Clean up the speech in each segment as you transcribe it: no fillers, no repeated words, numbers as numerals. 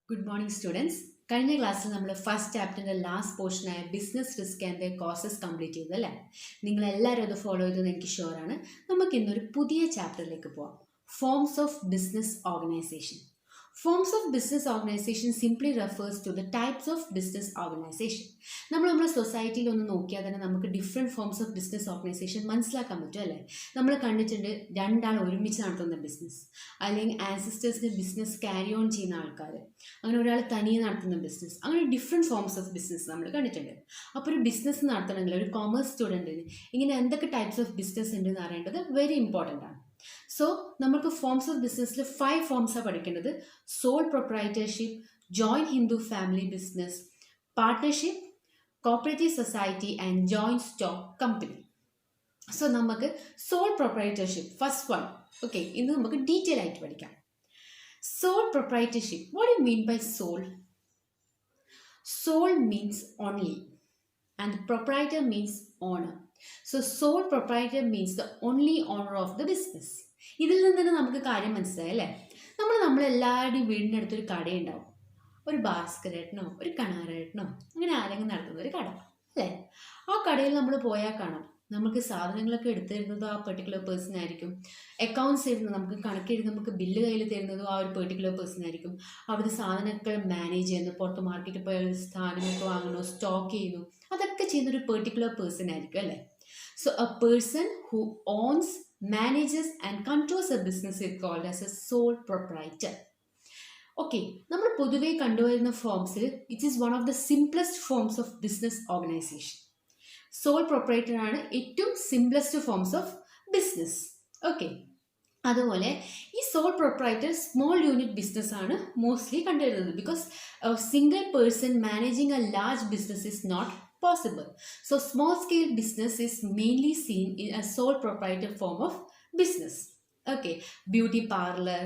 Good morning, students. കഴിഞ്ഞ ക്ലാസ്സിൽ നമ്മൾ ഫസ്റ്റ് ചാപ്റ്ററിൻ്റെ ലാസ്റ്റ് പോർഷനായ business risk and causes complete ചെയ്തല്ലേ. നിങ്ങൾ എല്ലാവരും അത് ഫോളോ ചെയ്തെന്ന് എനിക്ക് ഷുവറാണ്. നമുക്ക് ഇന്നൊരു പുതിയ ചാപ്റ്ററിലേക്ക് പോവാം. Forms of business organisation. Forms of business organization simply refers to the types of business organization. നമ്മുടെ സൊസൈറ്റിയിൽ ഒന്ന് നോക്കിയാൽ തന്നെ നമുക്ക് different forms of business organisation മനസ്സിലാക്കാൻ പറ്റും അല്ലേ. നമ്മൾ കണ്ടിട്ടുണ്ട് രണ്ടാൾ ഒരുമിച്ച് നടത്തുന്ന ബിസിനസ്, അല്ലെങ്കിൽ ആൻസിസ്റ്റേഴ്സിൻ്റെ ബിസിനസ് ക്യാരി ഓൺ ചെയ്യുന്ന ആൾക്കാർ, അങ്ങനെ ഒരാൾ തനിയെ നടത്തുന്ന ബിസിനസ്, അങ്ങനെ ഡിഫറെൻറ്റ് ഫോംസ് ഓഫ് ബിസിനസ് നമ്മൾ കണ്ടിട്ടുണ്ട്. അപ്പോൾ ഒരു ബിസിനസ് നടത്തണമെങ്കിൽ ഒരു കൊമേഴ്സ് സ്റ്റുഡൻറ്റിന് ഇങ്ങനെ എന്തൊക്കെ ടൈപ്സ് ഓഫ് ബിസിനസ് ഉണ്ടെന്ന് അറിയേണ്ടത് വെരി ഇമ്പോർട്ടൻ്റ് ആണ്. സോ നമുക്ക് ഫോംസ് ഓഫ് ബിസിനസ്സിൽ 5 ഫോംസാണ് പഠിക്കേണ്ടത്. Sole proprietorship, joint Hindu family business, partnership, cooperative society and joint stock company. So നമുക്ക് sole proprietorship first one. Okay, ഇന്ന് നമുക്ക് ഡീറ്റെയിൽ ആയിട്ട് പഠിക്കാം. സോൾ പ്രൊപ്രൈറ്റർഷിപ്പ്, what you mean by sole? Soul means only and proprietor means owner. So sole proprietor means the only owner of the business. ഇതിൽ നിന്ന് തന്നെ നമുക്ക് കാര്യം മനസ്സിലായി അല്ലേ. നമ്മളെല്ലാവരുടെയും വീടിനടുത്തൊരു കടയുണ്ടാവും. ഒരു ഭാസ്കരേട്ടനോ ഒരു കണാരേട്ടനോ അങ്ങനെ ആരെങ്കിലും നടത്തുന്ന ഒരു കട അല്ലേ. ആ കടയിൽ നമ്മൾ പോയാൽ കാണാം, നമുക്ക് സാധനങ്ങളൊക്കെ എടുത്തു തരുന്നതോ ആ പെർട്ടിക്കുലർ പേഴ്സൺ ആയിരിക്കും. അക്കൗണ്ട്സ് എഴുതുന്നത്, നമുക്ക് കണക്കെഴുതി നമുക്ക് ബില്ല് കയ്യിൽ തരുന്നതോ ആ ഒരു പെർട്ടിക്കുലർ പേഴ്സൺ ആയിരിക്കും. അവിടുത്തെ സാധനങ്ങൾ മാനേജ് ചെയ്യുന്നു, പുറത്ത് മാർക്കറ്റിൽ പോയ സാധനങ്ങൾക്ക് വാങ്ങണോ, സ്റ്റോക്ക് ചെയ്യുന്നു, അതൊക്കെ ചെയ്യുന്നൊരു പെർട്ടിക്കുലർ പേഴ്സൺ ആയിരിക്കും അല്ലേ. So a person who owns, manages and controls a business is called as a sole proprietor. Okay, നമ്മൾ പൊതുവെ കണ്ടുവരുന്ന ഫോംസിൽ it is one of the simplest forms of business organisation. Sole proprietor ആണ് ഏറ്റവും simplest forms of business. Okay, അതുപോലെ ഈ sole proprietor small unit business ആണ് mostly കണ്ടുവരുന്നത്. Because single person managing a large business is not possible. So small scale business is mainly seen in a sole proprietor form of business. Okay, beauty parlor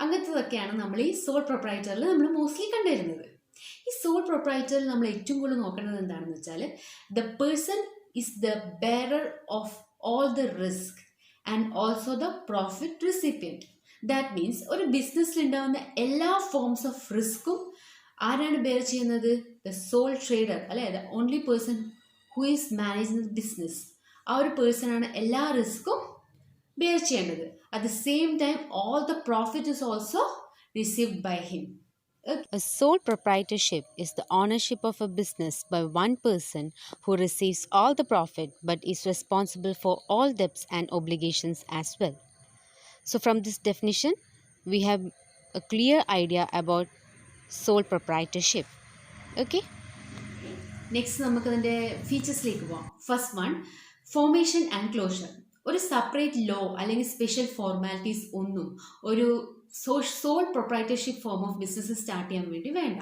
അങ്ങനത്തതൊക്കെയാണ് നമ്മൾ ഈ soul പ്രൊപ്രൈറ്ററിൽ നമ്മൾ mostly കണ്ടുവരുന്നത്. ഈ soul പ്രൊപ്രൈറ്ററിൽ നമ്മൾ ഏറ്റവും കൂടുതൽ നോക്കേണ്ടത് എന്താണെന്ന് വെച്ചാൽ, the person is the bearer of all the risk and also the profit recipient. That means ഒരു ബിസിനസ്സിൽ ഉണ്ടാകുന്ന എല്ലാ ഫോംസ് ഓഫ് റിസ്ക്കും ആരാണ് ബെയർ ചെയ്യുന്നത്? ദ സോൾ ട്രേഡർ അല്ലെ, the only person who is managing the business. ആ ഒരു പേഴ്സൺ ആണ് എല്ലാ റിസ്ക്കും ബെയർ ചെയ്യേണ്ടത്. At the same time all the profit is also received by him. A sole proprietorship is the ownership of a business by one person who receives all the profit but is responsible for all debts and obligations as well. So from this definition, we have a clear idea about sole proprietorship. Okay? Next നമുക്ക് അതിൻ്റെ ഫീച്ചേഴ്സിലേക്ക് പോവാം. First one, formation and closure. ഒരു separate law അല്ലെങ്കിൽ special formalities ഒന്നും ഒരു sole proprietorship form of business start ചെയ്യാൻ വേണ്ടി വേണ്ട.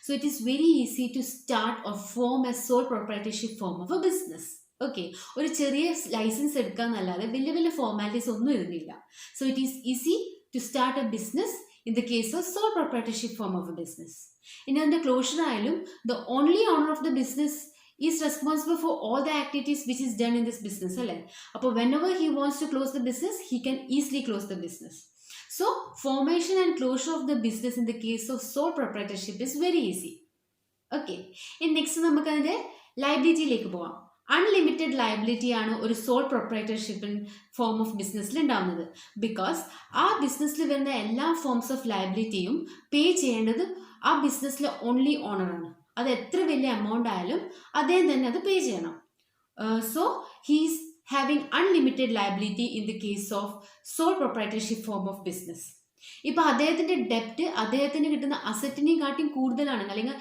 So it is very easy to start or form a sole proprietorship form of a business. Okay, ഒരു ചെറിയ licence എടുക്കാന്നല്ലാതെ വലിയ വലിയ ഫോർമാലിറ്റീസ് ഒന്നും ഇരുന്നില്ല. So it is easy to start a business in the case of sole proprietorship form of a business. In the closure ആയാലും the only owner of the business is responsible for all the activities which is done in this business അല്ലേ. അപ്പോൾ whenever he wants to close the business, he can easily close the business. So formation and closure of the business in the case of sole proprietorship is very easy. Okay, in next നമുക്ക് അതിൻ്റെ ലയബിലിറ്റിയിലേക്ക് പോവാം. Unlimited liability ആണ് ഒരു soul പ്രൊപ്രൈറ്റർഷിപ്പിൻ form of ബിസിനസ്സിൽ ഉണ്ടാകുന്നത്. Because ആ ബിസിനസ്സിൽ വരുന്ന എല്ലാ ഫോംസ് ഓഫ് ലയബിലിറ്റിയും പേ ചെയ്യേണ്ടത് ആ ബിസിനസ്സിലെ ഓൺലി ഓണറാണ്. അത് എത്ര വലിയ എമൗണ്ട് ആയാലും അദ്ദേഹം തന്നെ അത് പേ ചെയ്യണം. So he's having unlimited liability in the case of sole proprietorship form of business. ഇപ്പോൾ അദ്ദേഹത്തിൻ്റെ ഡെപ്റ്റ് അദ്ദേഹത്തിന് കിട്ടുന്ന അസറ്റിനെ കാട്ടിയും കൂടുതലാണെങ്കിൽ, അല്ലെങ്കിൽ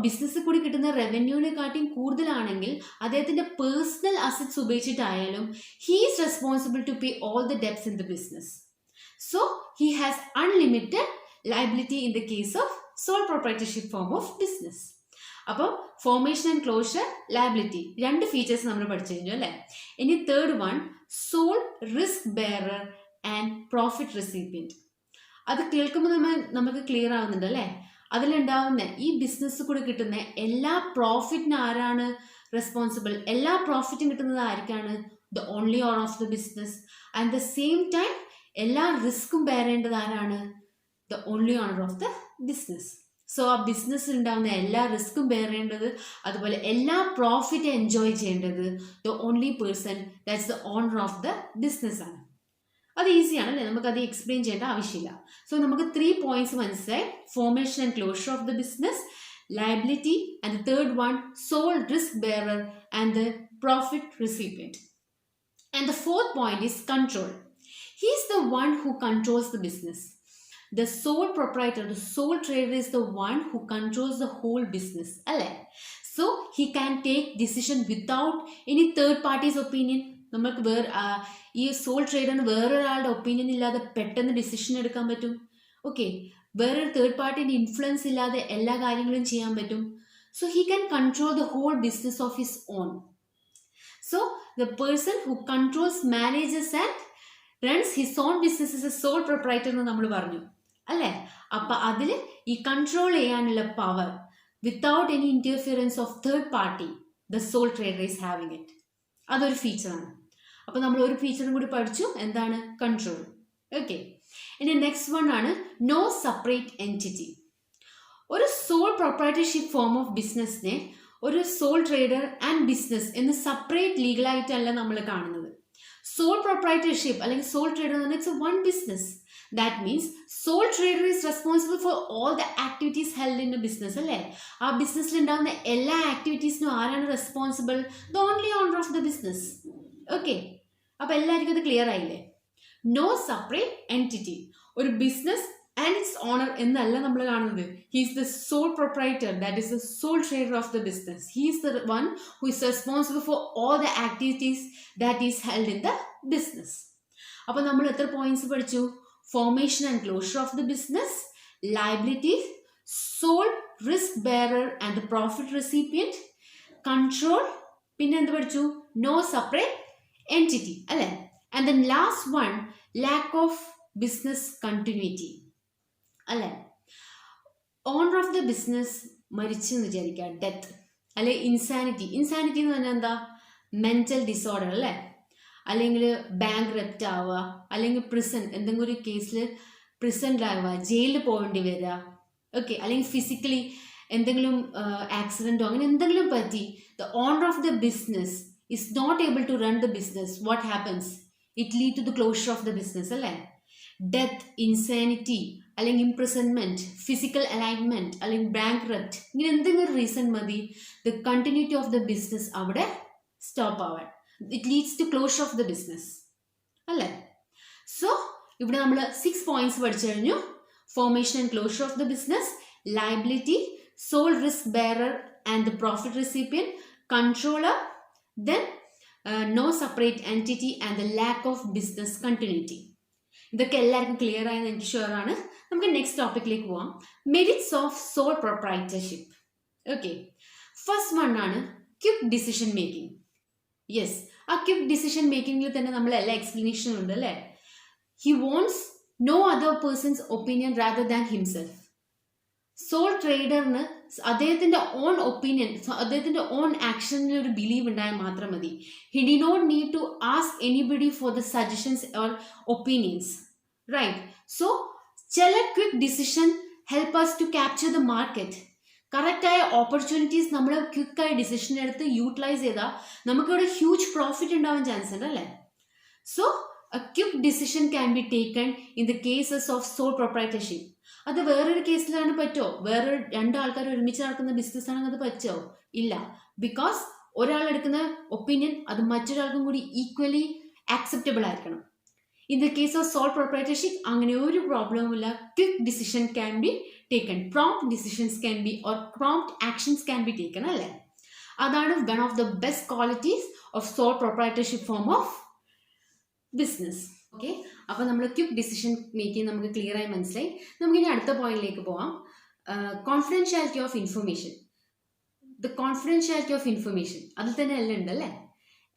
ബിസിനസ്സിൽ കൂടി കിട്ടുന്ന റവന്യൂവിനെ കാട്ടിയും കൂടുതലാണെങ്കിൽ, അദ്ദേഹത്തിൻ്റെ പേഴ്സണൽ അസറ്റ്സ് ഉപയോഗിച്ചിട്ടായാലും he is responsible to pay all the debts in the business. So he has unlimited liability in the case of sole proprietorship form of business. അപ്പം formation and closure, liability, 2 features നമ്മൾ പഠിച്ചു കഴിഞ്ഞു അല്ലേ. ഇനി third one, sole risk bearer and profit recipient. അത് കേൾക്കുമ്പോൾ നമുക്ക് clear ആവുന്നുണ്ട് അല്ലേ. അതിലുണ്ടാവുന്ന ഈ ബിസിനസ് കൂടി കിട്ടുന്ന എല്ലാ പ്രോഫിറ്റിന് ആരാണ് റെസ്പോൺസിബിൾ? എല്ലാ പ്രോഫിറ്റും കിട്ടുന്നത് ആർക്കാണ്? The only owner of the business. And the same time എല്ലാ റിസ്ക്കും ബെയർ ചെയ്യേണ്ടത് ആരാണ്? The only owner of the business. So ആ ബിസിനസ്സിൽ ഉണ്ടാകുന്ന എല്ലാ റിസ്ക്കും ബെയർ ചെയ്യേണ്ടത്, അതുപോലെ എല്ലാ പ്രോഫിറ്റ് എൻജോയ് ചെയ്യേണ്ടത് the only person that's the owner of the business ആണ്. അത് ഈസിയാണ് അല്ലേ, നമുക്കത് എക്സ്പ്ലെയിൻ ചെയ്യേണ്ട ആവശ്യമില്ല. സോ നമുക്ക് 3 പോയിന്റ്സ് മനസ്സിലായി: formation and closure of the business, liability, and the third one, sole risk bearer and the profit recipient. And the fourth point is control. He is the one who controls the business. The sole proprietor, the sole trader is the one who controls the whole business. So he can take decision without any third party's opinion. നമുക്ക് ഈ soul ട്രേഡറിന് വേറൊരാളുടെ opinion ഇല്ലാതെ പെട്ടെന്ന് decision എടുക്കാൻ പറ്റും. Okay, വേറൊരു third പാർട്ടിൻ്റെ influence ഇല്ലാതെ എല്ലാ കാര്യങ്ങളും ചെയ്യാൻ പറ്റും. So he can control the whole business of his own. So the person who controls, manages and runs his own business is a sole proprietor എന്ന് നമ്മൾ പറഞ്ഞു അല്ലേ. അപ്പം അതിൽ ഈ കൺട്രോൾ ചെയ്യാനുള്ള power without any interference of third party the sole trader is having it. അതൊരു ഫീച്ചറാണ്. അപ്പോൾ നമ്മൾ ഒരു ഫീച്ചറും കൂടി പഠിച്ചു, എന്താണ്? കൺട്രോൾ. ഓക്കെ, ഇനി നെക്സ്റ്റ് വൺ ആണ് നോ സെപ്പറേറ്റ് എൻറ്റിറ്റി. ഒരു സോൾ പ്രൊപ്രൈറ്റർഷിപ്പ് ഫോം ഓഫ് ബിസിനസ്സിനെ ഒരു സോൾ ട്രേഡർ ആൻഡ് ബിസിനസ് എന്ന് സെപ്പറേറ്റ് ലീഗലായിട്ടല്ല നമ്മൾ കാണുന്നത്. സോൾ പ്രൊപ്രൈറ്റർഷിപ്പ് അല്ലെങ്കിൽ സോൾ ട്രേഡർ എന്ന് പറഞ്ഞാൽ it's one business. That means sole trader is responsible for all the activities held in a business അല്ലേ. ആ ബിസിനസ്സിൽ ഉണ്ടാകുന്ന എല്ലാ ആക്ടിവിറ്റീസിനും ആരാണ് responsible? The only owner of the business. Okay, അപ്പോൾ എല്ലാവർക്കും അത് ക്ലിയർ ആയില്ലേ? No separate entity. ഒരു ബിസിനസ് ആൻഡ് ഇറ്റ്സ് ഓണർ എന്നല്ല നമ്മൾ കാണുന്നത്. He is the sole proprietor, that is the sole trader of the business. He is the one who is responsible for all the activities that is held in the business. അപ്പോൾ നമ്മൾ എത്ര points പഠിച്ചു? Formation and closure of the business, liability, sole risk bearer and the profit recipient, control, പിന്നെ എന്ത് പഠിച്ചു? No separate entity അല്ലേ. And then last one, lack of business continuity അല്ലേ. Owner of the business മരിച്ചെന്ന് വിചാരിക്കുക, death അല്ലെ insanity. Insanity എന്ന് പറഞ്ഞാൽ എന്താ? മെൻ്റൽ ഡിസോർഡർ അല്ലേ, അല്ലെങ്കിൽ ബാങ്ക് റെപ്റ്റ് ആവുക, അല്ലെങ്കിൽ പ്രിസൺ, എന്തെങ്കിലും ഒരു കേസിൽ പ്രിസണിലാവുക, ജയിലിൽ പോകേണ്ടി വരിക. ഓക്കെ, അല്ലെങ്കിൽ ഫിസിക്കലി എന്തെങ്കിലും ആക്സിഡൻറ്റോ അങ്ങനെ എന്തെങ്കിലും പറ്റി the owner of the business is not able to run the business, what happens? It lead to the closure of the business അല്ലേ. ഡെത്ത്, ഇൻസാനിറ്റി, അല്ലെങ്കിൽ ഇംപ്രിസൺമെന്റ്, ഫിസിക്കൽ അലൈൻമെന്റ്, അല്ലെങ്കിൽ ബാങ്ക്രപ്റ്റ്, ഇങ്ങനെ എന്തെങ്കിലും റീസൺ മതി the continuity of the business അവിടെ stop ആവാൻ. It leads to closure of the business അല്ലേ. So ഇവിടെ നമ്മൾ 6 പോയിന്റ്സ് പഠിച്ചു കഴിഞ്ഞു. Formation and closure of the business, liability, sole risk bearer and the profit recipient, controller, then no separate entity and the lack of business continuity. ഇതൊക്കെ എല്ലാവർക്കും clear ആയെന്ന് എനിക്ക് sure ആണ്. നമുക്ക് നെക്സ്റ്റ് ടോപ്പിക്കിലേക്ക് പോവാം. Merits of sole proprietorship. Okay, first one ആണ് quick decision making. Yes, ആ ക്വിക്ക് ഡിസിഷൻ മേക്കിങ്ങിൽ തന്നെ നമ്മൾ എല്ലാ എക്സ്പ്ലനേഷനും ഉണ്ട് അല്ലേ. He wants no other person's opinion rather than himself. Sole ട്രേഡറിന് അദ്ദേഹത്തിൻ്റെ ഓൺ ഒപ്പീനിയൻ, അദ്ദേഹത്തിൻ്റെ ഓൺ ആക്ഷനിൽ ഒരു ബിലീവ് ഉണ്ടായാൽ മാത്രം മതി. He did not need to ask anybody for the suggestions or opinions, right. So ചില quick decision help us to capture the market. കറക്റ്റായ opportunities നമ്മൾ ക്വിക്കായി ഡിസിഷൻ എടുത്ത് യൂട്ടിലൈസ് ചെയ്താൽ നമുക്കിവിടെ ഹ്യൂജ് പ്രോഫിറ്റ് ഉണ്ടാവാൻ ചാൻസ് ഉണ്ട് അല്ലേ. So a quick decision can be taken in the cases of sole proprietorship. അത് വേറൊരു കേസിലാണ് പറ്റുമോ? വേറൊരു 2 ആൾക്കാർ ഒരുമിച്ച് നടക്കുന്ന ബിസിനസ് ആണെങ്കിൽ അത് പറ്റുമോ? ഇല്ല. ബിക്കോസ് ഒരാൾ എടുക്കുന്ന ഒപ്പീനിയൻ അത് മറ്റൊരാൾക്കും കൂടി ഈക്വലി ആക്സെപ്റ്റബിൾ ആയിരിക്കണം. In the case of sole proprietorship അങ്ങനെ ഒരു പ്രോബ്ലവുമില്ല. Quick decision can be taken, prompt decisions can be or prompt actions can be taken അല്ലേ. അതാണ് one of the best qualities of sole proprietorship form of business. Okay, അപ്പോൾ നമ്മൾ quick decision making നമുക്ക് clear ആയി മനസ്സിലായി. നമുക്കിനി അടുത്ത പോയിന്റിലേക്ക് പോവാം. Confidentiality of information. The confidentiality of information അതിൽ തന്നെ എല്ലാം ഉണ്ട് അല്ലേ.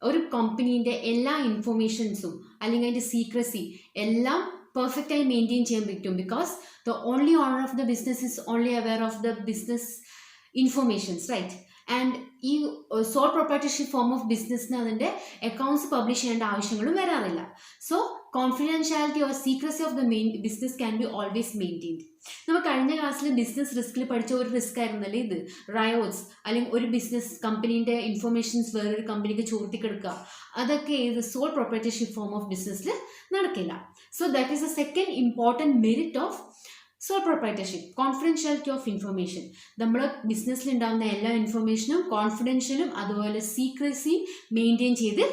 ഒരു കമ്പനീൻ്റെ എല്ലാ ഇൻഫർമേഷൻസും അല്ലെങ്കിൽ അതിൻ്റെ സീക്രസി എല്ലാം പെർഫെക്റ്റായി മെയിൻറ്റെയിൻ ചെയ്യാൻ പറ്റും. Because the only owner of the business is only aware of the business informations, right. And ഈ സോൾ പ്രൊപ്രൈറ്റർഷിപ്പ് ഫോം ഓഫ് ബിസിനസ്സിന് അതിൻ്റെ അക്കൗണ്ട്സ് പബ്ലിഷ് ചെയ്യേണ്ട ആവശ്യങ്ങളും വരാറില്ല. So confidentiality or secrecy of the main business can be always maintained. നമ്മൾ കഴിഞ്ഞ ക്ലാസ്സിൽ business റിസ്കിൽ പഠിച്ച ഒരു റിസ്ക് ആയിരുന്നല്ലേ ഇത്, റയോട്സ് അല്ലെങ്കിൽ ഒരു ബിസിനസ് കമ്പനീൻ്റെ ഇൻഫർമേഷൻസ് വേറൊരു കമ്പനിക്ക് ചോർത്തിക്കെടുക്കുക, അതൊക്കെ ഏത് സോൾ പ്രൊപ്രൈറ്റർഷിപ്പ് ഫോം ഓഫ് ബിസിനസ്സിൽ നടക്കില്ല. So that is a second important merit of sole proprietorship, confidentiality of information. നമ്മൾ ബിസിനസ്സിൽ ഉണ്ടാകുന്ന എല്ലാ ഇൻഫർമേഷനും കോൺഫിഡൻഷ്യലും അതുപോലെ സീക്രസി മെയിൻറ്റെയിൻ ചെയ്ത്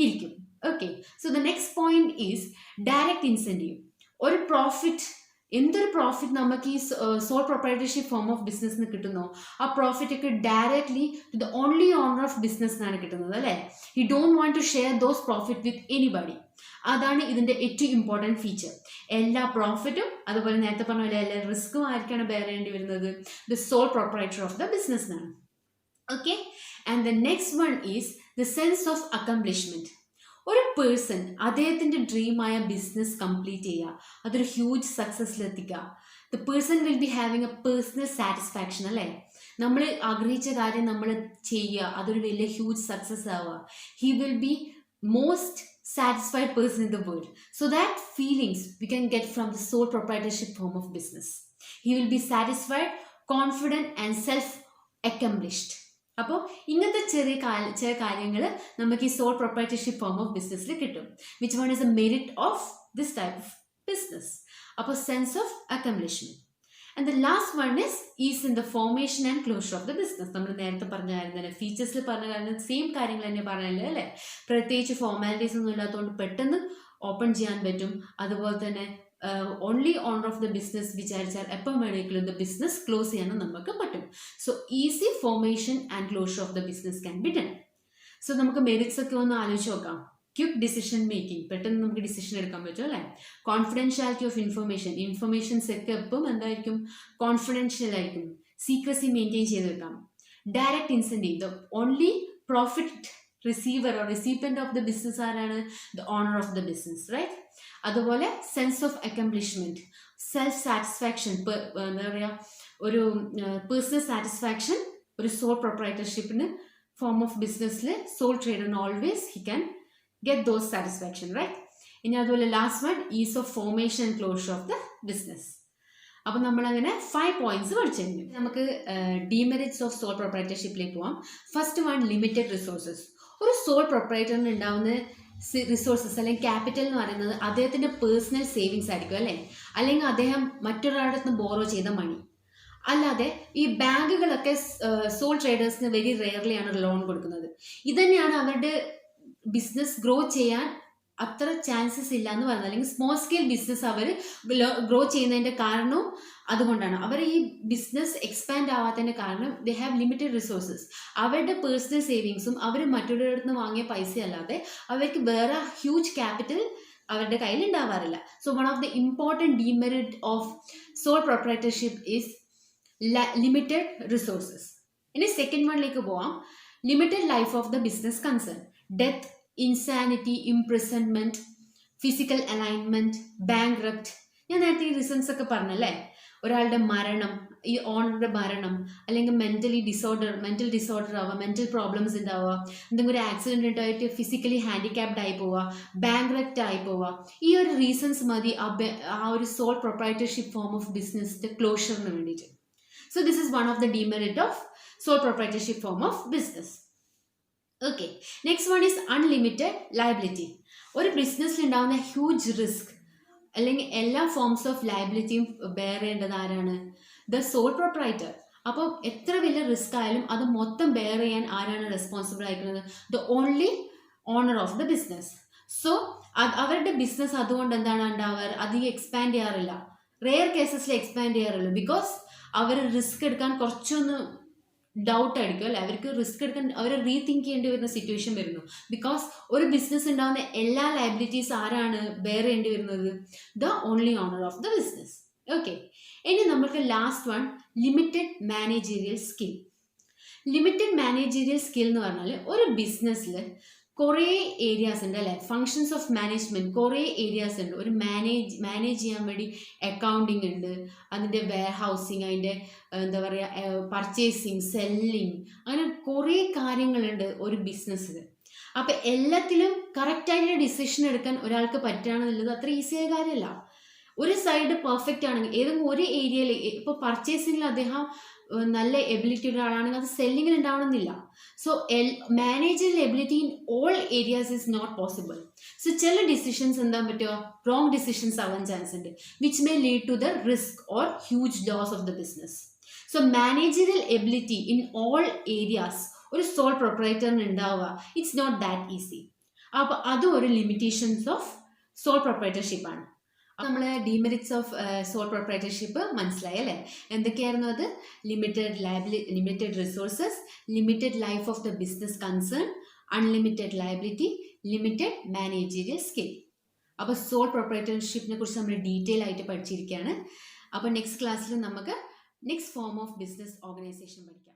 ഇരിക്കും. Okay, so the next point is direct incentive. ഒരു പ്രോഫിറ്റ്, എന്തൊരു പ്രോഫിറ്റ് നമുക്ക് ഈ സോൾ പ്രൊപ്രൈറ്റർഷിപ്പ് ഫോം ഓഫ് ബിസിനസ്സിന് കിട്ടുന്നോ ആ പ്രോഫിറ്റ് ഒക്കെ directly to the only owner of ബിസിനസ്സിനാണ് കിട്ടുന്നത് അല്ലേ. You don't want to share those profit with anybody. അതാണ് ഇതിൻ്റെ ഏറ്റവും ഇമ്പോർട്ടൻറ്റ് ഫീച്ചർ. എല്ലാ പ്രോഫിറ്റും അതുപോലെ നേരത്തെ പറഞ്ഞ പോലെ എല്ലാ റിസ്ക്കും ആർക്കാണ് ബെയർ ചെയ്യേണ്ടി വരുന്നത്, the sole proprietor of the ബിസിനസ്സിനാണ്. Okay, and the next one is the sense of accomplishment. ഒരു പേഴ്സൺ അദ്ദേഹത്തിൻ്റെ ഡ്രീമായ ബിസിനസ് കംപ്ലീറ്റ് ചെയ്യുക, അതൊരു ഹ്യൂജ് സക്സസ്സിലെത്തിക്കുക. The person will be having a personal satisfaction അല്ലേ. നമ്മൾ ആഗ്രഹിച്ച കാര്യം നമ്മൾ ചെയ്യുക, അതൊരു വലിയ ഹ്യൂജ് സക്സസ് ആവുക. He will be most satisfied person in the world. So that feelings we can get from the sole proprietorship form of business. He will be satisfied, confident and self-accomplished. അപ്പോൾ ഇങ്ങനത്തെ ചെറിയ കാര്യങ്ങൾ നമുക്ക് ഈ sole proprietorship form of ബിസിനസ്സിൽ കിട്ടും. Which one is a merit of this type of business. അപ്പോൾ sense of accomplishment. And the last one is in the formation and closure of the business. നമ്മൾ നേരത്തെ പറഞ്ഞായിരുന്നല്ലേ, ഫീച്ചേഴ്സിൽ പറഞ്ഞ കാര്യം സെയിം കാര്യങ്ങൾ തന്നെ പറഞ്ഞല്ലേ അല്ലേ. പ്രത്യേകിച്ച് ഫോർമാലിറ്റീസ് ഒന്നും ഇല്ലാത്തതുകൊണ്ട് പെട്ടെന്ന് ഓപ്പൺ ചെയ്യാൻ പറ്റും. അതുപോലെ തന്നെ only owner of the business വിചാരിച്ചാൽ എപ്പം വേണമെങ്കിലും ദ ബിസിനസ് ക്ലോസ് ചെയ്യാനും നമുക്ക് പറ്റും. So easy formation and closure of the business can be done. So നമുക്ക് മെറിറ്റ്സ് ഒക്കെ ഒന്ന് ആലോചിച്ച് നോക്കാം. ക്വിക്ക് ഡിസിഷൻ മേക്കിംഗ്, പെട്ടെന്ന് നമുക്ക് ഡിസിഷൻ എടുക്കാൻ പറ്റും അല്ലേ. കോൺഫിഡൻഷ്യാലിറ്റി ഓഫ് ഇൻഫർമേഷൻ, ഇൻഫർമേഷൻസ് ഒക്കെ എപ്പം എന്തായിരിക്കും, കോൺഫിഡൻഷ്യൽ ആയിരിക്കും. സീക്രസി മെയിൻറ്റെയിൻ ചെയ്ത് വെക്കാം. Direct incentive, the only profit receiver or recipient of the business ആരാണ്, the owner of the business, right. അതുപോലെ sense of accomplishment, self satisfaction, എന്താ പറയുക, ഒരു പേഴ്സണൽ സാറ്റിസ്ഫാക്ഷൻ ഒരു സോൾ പ്രൊപ്രൈറ്റർഷിപ്പിന് ഫോം ഓഫ് ബിസിനസ്സിൽ സോൾ ട്രേഡറിന് always he can get those satisfaction, right. ഇനി അതുപോലെ last one is of formation and closure of the business. അപ്പം നമ്മളങ്ങനെ 5 പോയിന്റ്സ് പഠിച്ചിട്ടുണ്ട്. നമുക്ക് ഡിമെറിറ്റ്സ് ഓഫ് സോൾ പ്രൊപ്രൈറ്റർഷിപ്പിലേക്ക് പോവാം. First one, limited resources. ഒരു സോൾ പ്രൊപ്രൈറ്ററിന് ഉണ്ടാവുന്ന റിസോഴ്സസ് അല്ലെങ്കിൽ ക്യാപിറ്റൽ എന്ന് പറയുന്നത് അദ്ദേഹത്തിൻ്റെ പേഴ്സണൽ സേവിങ്സ് ആയിരിക്കും അല്ലേ, അല്ലെങ്കിൽ അദ്ദേഹം മറ്റൊരാളുടെ നിന്ന് ബോറോ ചെയ്ത മണി. അല്ലാതെ ഈ ബാങ്കുകളൊക്കെ സോൾ ട്രേഡേഴ്സിന് വെരി റെയർലി ആണ് ലോൺ കൊടുക്കുന്നത്. ഇതുതന്നെയാണ് അവരുടെ ബിസിനസ് ഗ്രോ ചെയ്യാൻ അത്ര ചാൻസസ് ഇല്ല എന്ന് പറയുന്നത്. അല്ലെങ്കിൽ സ്മോൾ സ്കെയിൽ ബിസിനസ് അവർ ഗ്രോ ചെയ്യുന്നതിൻ്റെ കാരണവും അതുകൊണ്ടാണ്. അവർ ഈ ബിസിനസ് എക്സ്പാൻഡ് ആവാത്തതിൻ്റെ കാരണം ദേ ഹാവ് ലിമിറ്റഡ് റിസോഴ്സസ്. അവരുടെ പേഴ്സണൽ സേവിങ്സും അവർ മറ്റൊരിടത്ത് നിന്ന് വാങ്ങിയ പൈസ അല്ലാതെ അവർക്ക് വേറെ ഹ്യൂജ് ക്യാപിറ്റൽ അവരുടെ കയ്യിൽ ഉണ്ടാവാറില്ല. So one of the important demerit of sole proprietorship is limited resources. ഇനി സെക്കൻഡ് വണ്ണിലേക്ക് പോവാം. Limited life of the business concern. Death, insanity, imprisonment, physical alignment, bankrupt. ഞാൻ നേരത്തെ ഈ റീസൺസ് ഒക്കെ പറഞ്ഞല്ലേ. ഒരാളുടെ മരണം, ഈ ഓണറുടെ മരണം, അല്ലെങ്കിൽ മെൻ്റൽ ഡിസോർഡർ ആവുക, മെൻ്റൽ പ്രോബ്ലംസ് ഉണ്ടാവുക, എന്തെങ്കിലും ഒരു ആക്സിഡൻറ്റ് ഉണ്ടായിട്ട് ഫിസിക്കലി ഹാൻഡിക്യാപ്ഡ് ആയി പോവുക, ബാങ്ക്രപ്റ്റ് ആയി പോവുക. ഈ ഒരു റീസൺസ് മതി ആ ഒരു സോൾ പ്രൊപ്രൈറ്റർഷിപ്പ് ഫോം ഓഫ് ബിസിനസ്സിൻ്റെ ക്ലോഷറിന് വേണ്ടിയിട്ട്. So this is one of the demerit of sole proprietorship form of business. Okay, next one is unlimited liability. ഒരു ബിസിനസ്സിൽ ഉണ്ടാകുന്ന ഹ്യൂജ് റിസ്ക് അല്ലെങ്കിൽ എല്ലാ ഫോംസ് ഓഫ് ലയബിലിറ്റിയും ബെയർ ചെയ്യേണ്ടത് ആരാണ്, ദ സോൾ പ്രൊപ്രൈറ്റർ. അപ്പോൾ എത്ര വലിയ റിസ്ക് ആയാലും അത് മൊത്തം ബെയർ ചെയ്യാൻ ആരാണ് റെസ്പോൺസിബിൾ ആയിരിക്കുന്നത്, the only owner of the business. So അവരുടെ ബിസിനസ് അതുകൊണ്ട് എന്താണ് ഉണ്ടാവുക, അധികം എക്സ്പാൻഡ് ചെയ്യാറില്ല. റെയർ കേസസിൽ എക്സ്പാൻഡ് ചെയ്യാറുള്ളൂ. ബിക്കോസ് അവർ റിസ്ക് എടുക്കാൻ കുറച്ചൊന്ന് ഡൗട്ട് ആയിരിക്കും അല്ലേ, അവർക്ക് റിസ്ക് എടുക്കാൻ അവർ റീതിങ്ക് ചെയ്യേണ്ടി വരുന്ന സിറ്റുവേഷൻ വരുന്നു. ബിക്കോസ് ഒരു ബിസിനസ് ഉണ്ടാകുന്ന എല്ലാ ലയബിലിറ്റീസ് ആരാണ് ബെയർ ചെയ്യേണ്ടി വരുന്നത്, the only owner of the business. Okay, ഇനി നമുക്ക് last one, limited managerial skill. Limited managerial skill എന്ന് പറഞ്ഞാൽ ഒരു ബിസിനസ്സിൽ കുറേ ഏരിയാസ് ഉണ്ട് അല്ലേ, ഫങ്ഷൻസ് ഓഫ് മാനേജ്മെൻറ്റ് കുറേ ഏരിയാസ് ഉണ്ട്. ഒരു മാനേജ് ചെയ്യാൻ വേണ്ടി അക്കൗണ്ടിങ് ഉണ്ട്, അതിൻ്റെ വെയർ ഹൗസിങ്, അതിൻ്റെ എന്താ പറയുക പർച്ചേസിങ്, സെല്ലിങ്, അങ്ങനെ കുറേ കാര്യങ്ങളുണ്ട് ഒരു ബിസിനസ്സിൽ. അപ്പം എല്ലാത്തിലും കറക്റ്റായിട്ടുള്ള ഡിസിഷൻ എടുക്കാൻ ഒരാൾക്ക് പറ്റുകയാണെന്നുള്ളത് അത്ര ഈസിയായ കാര്യമല്ല. ഒരു സൈഡ് പെർഫെക്റ്റ് ആണെങ്കിൽ ഏതെങ്കിലും ഒരു ഏരിയയിൽ, ഇപ്പോൾ പർച്ചേസിംഗിൽ അദ്ദേഹം നല്ല എബിലിറ്റി ഉള്ള ആളാണെങ്കിൽ അത് സെല്ലിങ്ങിൽ ഉണ്ടാവണമെന്നില്ല. So managerial ability in all areas is not possible. So ചില ഡിസിഷൻസ് എന്താ പറ്റുക, റോങ് ഡിസിഷൻസ് ആവാൻ ചാൻസ് ഉണ്ട്, which may lead to the risk or huge loss of the business. So managerial ability in all areas ഒരു sole പ്രൊപ്പറേറ്ററിന് ഉണ്ടാവുക it's not that easy. അപ്പോൾ അതും ഒരു ലിമിറ്റേഷൻസ് ഓഫ് സോൾ പ്രൊപ്പറേറ്റർഷിപ്പ് ആണ്. നമ്മൾ ഡിമെറിറ്റ്സ് ഓഫ് സോൾ പ്രൊപ്പറേറ്റർഷിപ്പ് മനസ്സിലായി അല്ലേ? എന്തൊക്കെയായിരുന്നു അത്? Limited resources, limited life of the business concern, unlimited liability, limited managerial skill. അപ്പോൾ സോൾ പ്രൊപ്പറേറ്റർഷിപ്പിനെ കുറിച്ച് നമ്മൾ ഡീറ്റെയിൽ ആയിട്ട് പഠിച്ചിരിക്കുകയാണ്. അപ്പോൾ നെക്സ്റ്റ് ക്ലാസ്സിൽ നമുക്ക് next form of business organisation പഠിക്കാം.